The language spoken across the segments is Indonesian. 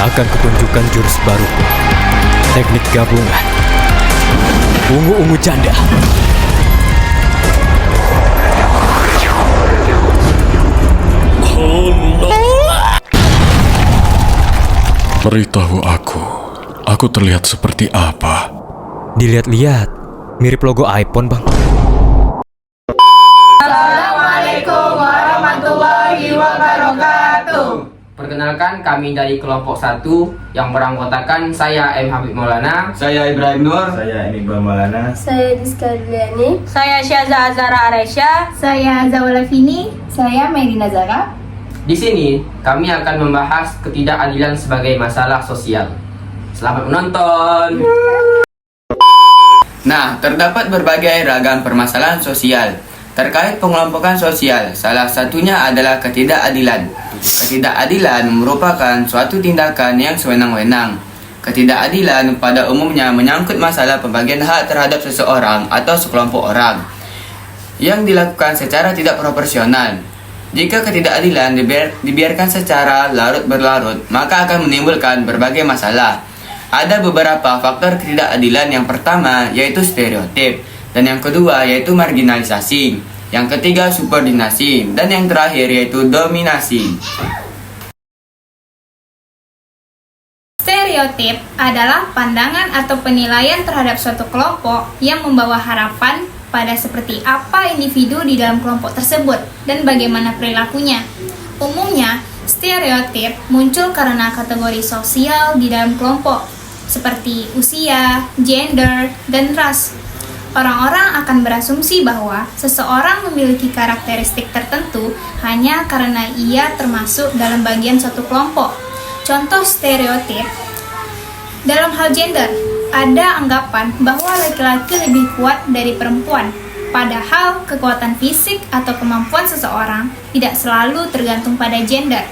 Akan kutunjukkan jurus baruku. Teknik gabungan. Ungu-ungu janda. Beritahu aku terlihat seperti apa? Dilihat-lihat, mirip logo iPhone, Bang. Assalamualaikum warahmatullahi wabarakatuh. Perkenalkan, kami dari kelompok 1 yang beranggotakan saya M. Habib Maulana, Saya Ibrahim Nur. Saya Iqbal Maulana. Saya Rizka Diliani. Saya Syaza Azara Aresya. Saya Zawala Fini. Saya Medina Zara. Di sini kami akan membahas ketidakadilan sebagai masalah sosial. Selamat menonton. Nah, terdapat berbagai ragam permasalahan sosial terkait pengelompokan sosial. Salah satunya adalah ketidakadilan. Ketidakadilan merupakan suatu tindakan yang sewenang-wenang. Ketidakadilan pada umumnya menyangkut masalah pembagian hak terhadap seseorang atau sekelompok orang yang dilakukan secara tidak proporsional. Jika ketidakadilan dibiarkan secara larut berlarut, maka akan menimbulkan berbagai masalah. Ada beberapa faktor ketidakadilan. Yang pertama yaitu stereotip, dan yang kedua yaitu marginalisasi, yang ketiga subordinasi, dan yang terakhir yaitu dominasi. Stereotip adalah pandangan atau penilaian terhadap suatu kelompok yang membawa harapan pada seperti apa individu di dalam kelompok tersebut dan bagaimana perilakunya. Umumnya, stereotip muncul karena kategori sosial di dalam kelompok, seperti usia, gender, dan ras. Orang-orang akan berasumsi bahwa seseorang memiliki karakteristik tertentu hanya karena ia termasuk dalam bagian suatu kelompok. Contoh stereotip dalam hal gender, ada anggapan bahwa laki-laki lebih kuat dari perempuan, padahal kekuatan fisik atau kemampuan seseorang tidak selalu tergantung pada gender.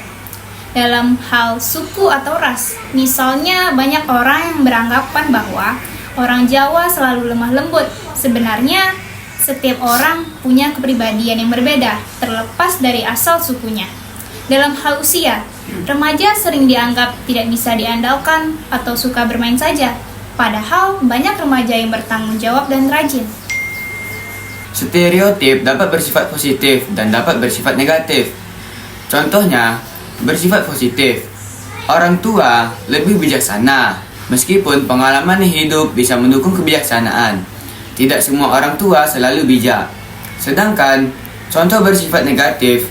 Dalam hal suku atau ras, misalnya banyak orang yang beranggapan bahwa orang Jawa selalu lemah lembut. Sebenarnya, setiap orang punya kepribadian yang berbeda, terlepas dari asal sukunya. Dalam hal usia, remaja sering dianggap tidak bisa diandalkan atau suka bermain saja, padahal banyak remaja yang bertanggung jawab dan rajin. Stereotip dapat bersifat positif dan dapat bersifat negatif. Contohnya, bersifat positif, orang tua lebih bijaksana, meskipun pengalaman hidup bisa mendukung kebijaksanaan. Tidak semua orang tua selalu bijak. Sedangkan, contoh bersifat negatif,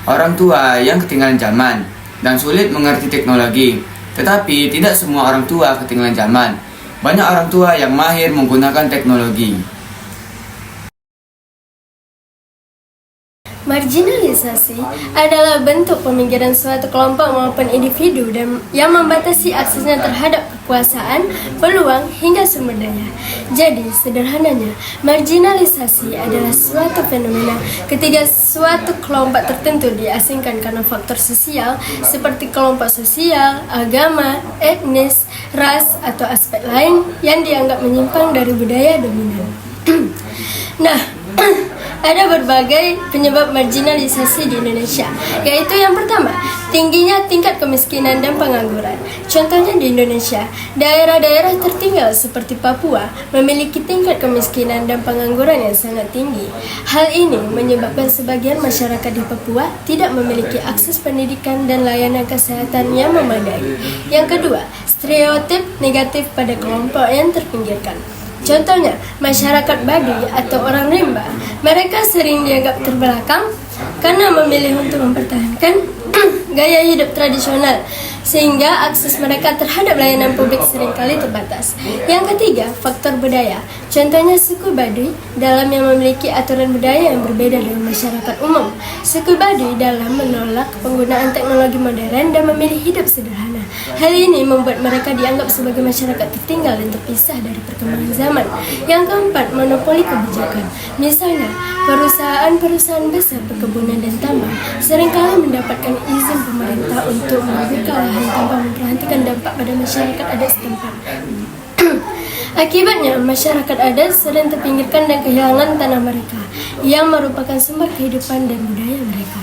orang tua yang ketinggalan zaman dan sulit mengerti teknologi. Tetapi tidak semua orang tua ketinggalan zaman. Banyak orang tua yang mahir menggunakan teknologi. Marginalisasi adalah bentuk pemikiran suatu kelompok maupun individu dan yang membatasi aksesnya terhadap kekuasaan, peluang, hingga sumber daya. Jadi, sederhananya, marginalisasi adalah suatu fenomena ketika suatu kelompok tertentu diasingkan karena faktor sosial seperti kelompok sosial, agama, etnis, ras, atau aspek lain yang dianggap menyimpang dari budaya dominan. Nah, ada berbagai penyebab marginalisasi di Indonesia, yaitu yang pertama, tingginya tingkat kemiskinan dan pengangguran. Contohnya di Indonesia, daerah-daerah tertinggal seperti Papua memiliki tingkat kemiskinan dan pengangguran yang sangat tinggi. Hal ini menyebabkan sebagian masyarakat di Papua tidak memiliki akses pendidikan dan layanan kesehatan yang memadai. Yang kedua, stereotip negatif pada kelompok yang terpinggirkan. Contohnya, masyarakat Baduy atau orang rimba, mereka sering dianggap terbelakang karena memilih untuk mempertahankan gaya hidup tradisional, sehingga akses mereka terhadap layanan publik seringkali terbatas. Yang ketiga, faktor budaya. Contohnya suku Baduy dalam yang memiliki aturan budaya yang berbeda dengan masyarakat umum. Suku Baduy dalam menolak penggunaan teknologi modern dan memilih hidup sederhana. Hal ini membuat mereka dianggap sebagai masyarakat tertinggal dan terpisah dari perkembangan zaman. Yang keempat, monopoli kebijakan. Misalnya, perusahaan-perusahaan besar perkebunan dan tambang seringkali mendapatkan izin pemerintah untuk membuka lahan tanpa memperhatikan dampak pada masyarakat adat setempat. Akibatnya, masyarakat adat sering terpinggirkan dan kehilangan tanah mereka, yang merupakan sumber kehidupan dan budaya mereka.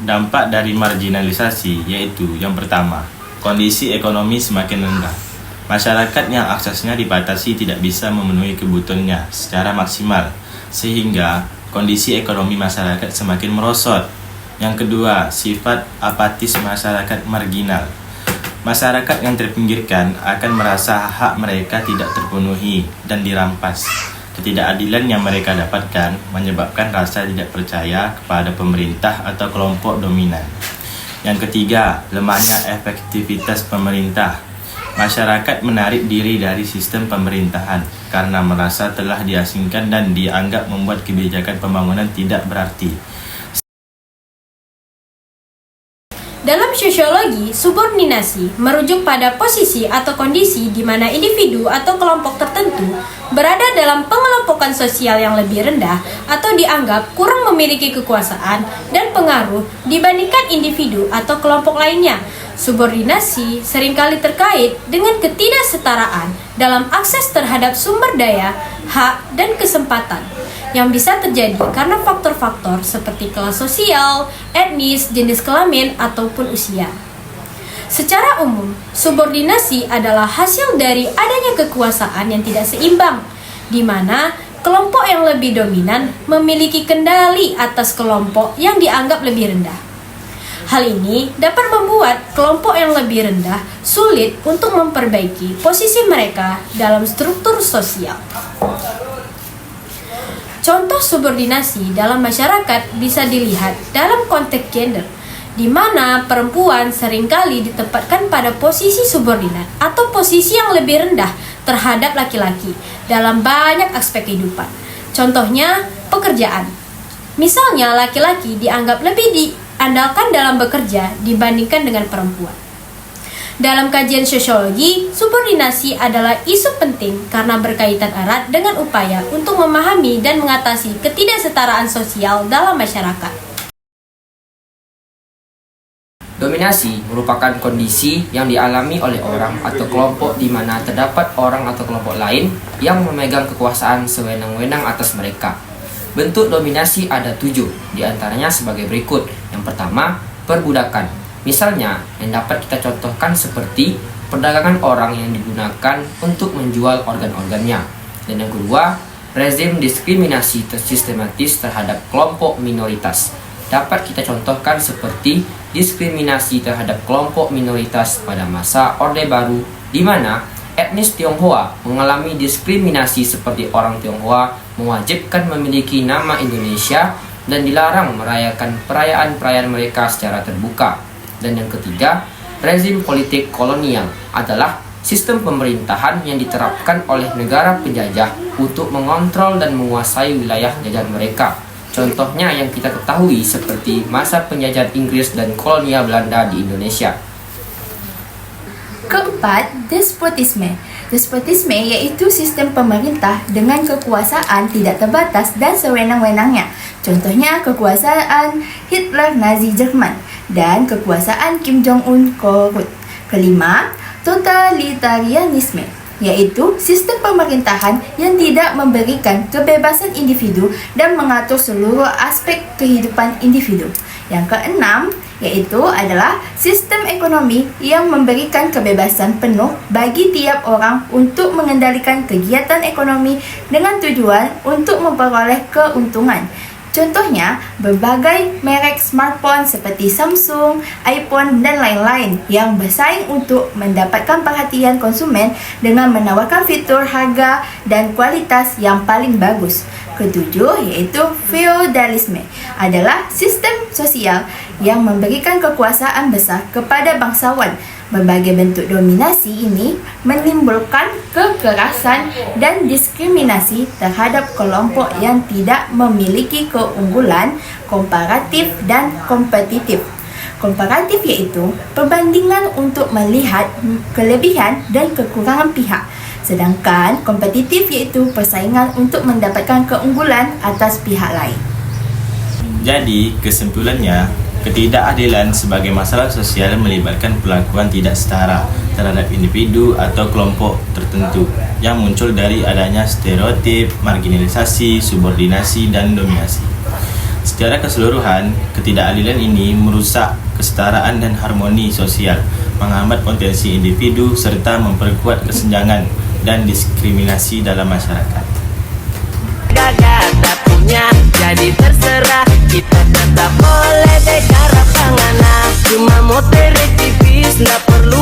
Dampak dari marginalisasi yaitu yang pertama, kondisi ekonomi semakin rendah. Masyarakat yang aksesnya dibatasi tidak bisa memenuhi kebutuhannya secara maksimal, sehingga kondisi ekonomi masyarakat semakin merosot. Yang kedua, sifat apatis masyarakat marginal. Masyarakat yang terpinggirkan akan merasa hak mereka tidak terpenuhi dan dirampas. Ketidakadilan yang mereka dapatkan menyebabkan rasa tidak percaya kepada pemerintah atau kelompok dominan. Yang ketiga, lemahnya efektivitas pemerintah. Masyarakat menarik diri dari sistem pemerintahan karena merasa telah diasingkan dan dianggap membuat kebijakan pembangunan tidak berarti. Dalam sosiologi, subordinasi merujuk pada posisi atau kondisi di mana individu atau kelompok tertentu berada dalam pengelompokan sosial yang lebih rendah atau dianggap kurang memiliki kekuasaan dan pengaruh dibandingkan individu atau kelompok lainnya. Subordinasi seringkali terkait dengan ketidaksetaraan dalam akses terhadap sumber daya, hak, dan kesempatan yang bisa terjadi karena faktor-faktor seperti kelas sosial, etnis, jenis kelamin, ataupun usia. Secara umum, subordinasi adalah hasil dari adanya kekuasaan yang tidak seimbang, di mana kelompok yang lebih dominan memiliki kendali atas kelompok yang dianggap lebih rendah. Hal ini dapat membuat kelompok yang lebih rendah sulit untuk memperbaiki posisi mereka dalam struktur sosial. Contoh subordinasi dalam masyarakat bisa dilihat dalam konteks gender, di mana perempuan seringkali ditempatkan pada posisi subordinat atau posisi yang lebih rendah terhadap laki-laki dalam banyak aspek kehidupan. Contohnya, pekerjaan. Misalnya, laki-laki dianggap lebih diandalkan dalam bekerja dibandingkan dengan perempuan. Dalam kajian sosiologi, subordinasi adalah isu penting karena berkaitan erat dengan upaya untuk memahami dan mengatasi ketidaksetaraan sosial dalam masyarakat. Dominasi merupakan kondisi yang dialami oleh orang atau kelompok di mana terdapat orang atau kelompok lain yang memegang kekuasaan sewenang-wenang atas mereka. Bentuk dominasi ada 7, diantaranya sebagai berikut. Yang pertama, perbudakan. Misalnya, yang dapat kita contohkan seperti perdagangan orang yang digunakan untuk menjual organ-organnya. Dan yang kedua, rezim diskriminasi sistematis terhadap kelompok minoritas. Dapat kita contohkan seperti diskriminasi terhadap kelompok minoritas pada masa Orde Baru, di mana etnis Tionghoa mengalami diskriminasi seperti orang Tionghoa mewajibkan memiliki nama Indonesia dan dilarang merayakan perayaan-perayaan mereka secara terbuka. Dan yang ketiga, rezim politik kolonial adalah sistem pemerintahan yang diterapkan oleh negara penjajah untuk mengontrol dan menguasai wilayah jajahan mereka. Contohnya yang kita ketahui seperti masa penjajahan Inggris dan kolonial Belanda di Indonesia. Keempat, despotisme. Despotisme yaitu sistem pemerintah dengan kekuasaan tidak terbatas dan sewenang-wenangnya. Contohnya kekuasaan Hitler Nazi Jerman dan kekuasaan Kim Jong-un Korut. Kelima, totalitarianisme, yaitu sistem pemerintahan yang tidak memberikan kebebasan individu dan mengatur seluruh aspek kehidupan individu. Yang keenam, yaitu adalah sistem ekonomi yang memberikan kebebasan penuh bagi tiap orang untuk mengendalikan kegiatan ekonomi dengan tujuan untuk memperoleh keuntungan. Contohnya, berbagai merek smartphone seperti Samsung, iPhone, dan lain-lain yang bersaing untuk mendapatkan perhatian konsumen dengan menawarkan fitur, harga, dan kualitas yang paling bagus. Ketujuh, yaitu feodalisme, adalah sistem sosial yang memberikan kekuasaan besar kepada bangsawan. Berbagai bentuk dominasi ini menimbulkan kekerasan dan diskriminasi terhadap kelompok yang tidak memiliki keunggulan komparatif dan kompetitif. Komparatif yaitu perbandingan untuk melihat kelebihan dan kekurangan pihak. Sedangkan kompetitif yaitu persaingan untuk mendapatkan keunggulan atas pihak lain. Jadi, kesimpulannya, ketidakadilan sebagai masalah sosial melibatkan perlakuan tidak setara terhadap individu atau kelompok tertentu yang muncul dari adanya stereotip, marginalisasi, subordinasi, dan dominasi. Secara keseluruhan, ketidakadilan ini merusak kesetaraan dan harmoni sosial, menghambat potensi individu serta memperkuat kesenjangan dan diskriminasi dalam masyarakat. Gagal tak punya, jadi terserah kita tetap boleh dekara pangana. Cuma mau aktivis, nggak perlu